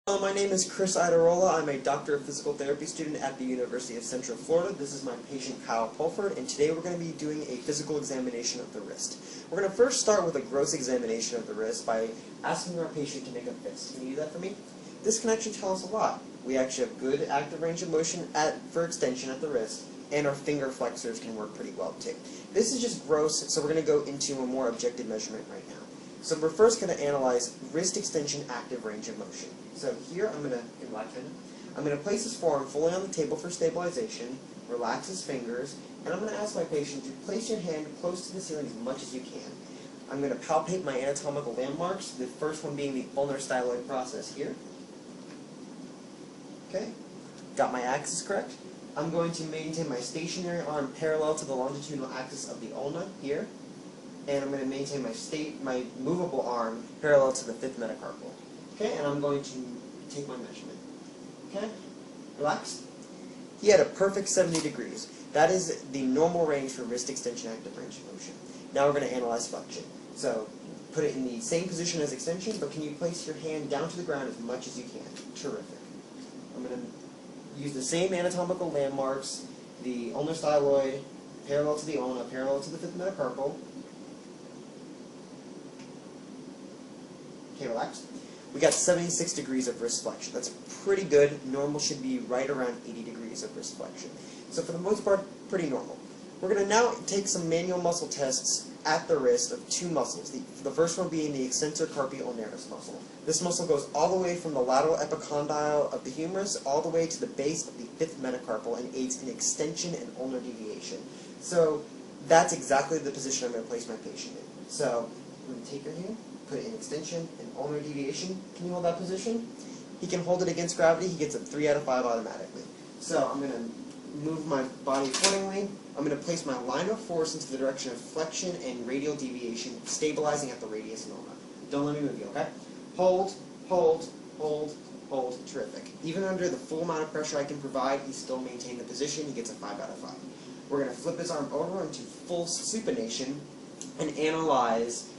Hello, my name is Chris Idarola. I'm a Doctor of Physical Therapy student at the University of Central Florida. This is my patient Kyle Pulford, and today we're going to be doing a physical examination of the wrist. We're going to first start with a gross examination of the wrist by asking our patient to make a fist. Can you do that for me? This can actually tell us a lot. We actually have good active range of motion for extension at the wrist, and our finger flexors can work pretty well too. This is just gross, so we're going to go into a more objective measurement right now. So we're first going to analyze wrist extension active range of motion. So here I'm going to place his forearm fully on the table for stabilization, relax his fingers, and I'm going to ask my patient to place your hand close to the ceiling as much as you can. I'm going to palpate my anatomical landmarks, the first one being the ulnar styloid process here. Okay, got my axis correct. I'm going to maintain my stationary arm parallel to the longitudinal axis of the ulna here. And I'm going to maintain my movable arm parallel to the fifth metacarpal. Okay, and I'm going to take my measurement. Okay, relax. He had a perfect 70 degrees. That is the normal range for wrist extension active range of motion. Now we're going to analyze flexion. So put it in the same position as extension, but can you place your hand down to the ground as much as you can? Terrific. I'm going to use the same anatomical landmarks, the ulnar styloid, parallel to the ulna, parallel to the fifth metacarpal. Okay, relax. We got 76 degrees of wrist flexion. That's pretty good. Normal should be right around 80 degrees of wrist flexion. So for the most part, pretty normal. We're going to now take some manual muscle tests at the wrist of two muscles. The first one being the extensor carpi ulnaris muscle. This muscle goes all the way from the lateral epicondyle of the humerus all the way to the base of the fifth metacarpal and aids in extension and ulnar deviation. So that's exactly the position I'm going to place my patient in. So I'm going to take your hand, put it in extension and ulnar deviation. Can you hold that position? He can hold it against gravity. He gets a 3 out of 5 automatically. So I'm going to move my body accordingly. I'm going to place my line of force into the direction of flexion and radial deviation, stabilizing at the radius and ulna. Don't let me move you, okay? Hold, hold, hold, hold. Terrific. Even under the full amount of pressure I can provide, he still maintained the position. He gets a 5 out of 5. We're going to flip his arm over into full supination and analyze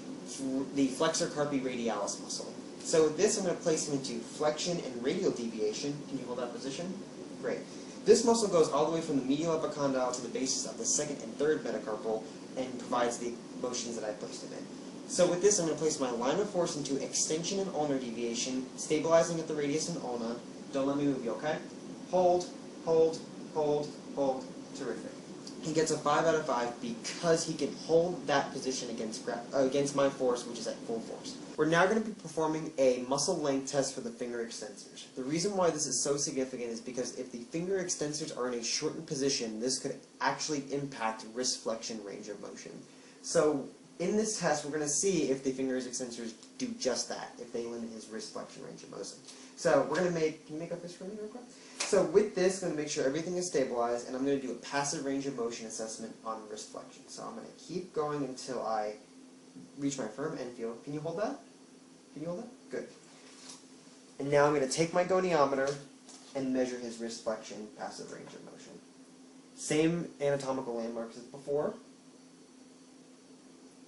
the flexor carpi radialis muscle. So with this, I'm going to place him into flexion and radial deviation. Can you hold that position? Great. This muscle goes all the way from the medial epicondyle to the bases of the second and third metacarpal and provides the motions that I placed him in. So with this, I'm going to place my line of force into extension and ulnar deviation, stabilizing at the radius and ulna. Don't let me move you, okay? Hold, hold, hold, hold. Terrific. He gets a 5 out of 5 because he can hold that position against my force, which is at full force. We're now going to be performing a muscle length test for the finger extensors. The reason why this is so significant is because if the finger extensors are in a shortened position, this could actually impact wrist flexion range of motion. So in this test, we're going to see if the finger extensors do just that, if they limit his wrist flexion range of motion. So we're going to can you make up this for me real quick? So with this, I'm going to make sure everything is stabilized, and I'm going to do a passive range of motion assessment on wrist flexion. So I'm going to keep going until I reach my firm end feel. Can you hold that? Can you hold that? Good. And now I'm going to take my goniometer and measure his wrist flexion passive range of motion. Same anatomical landmarks as before.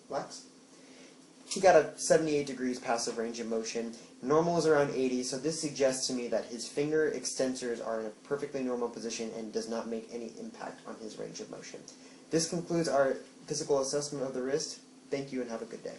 Relax. He got a 78 degrees passive range of motion. Normal is around 80, so this suggests to me that his finger extensors are in a perfectly normal position and does not make any impact on his range of motion. This concludes our physical assessment of the wrist. Thank you and have a good day.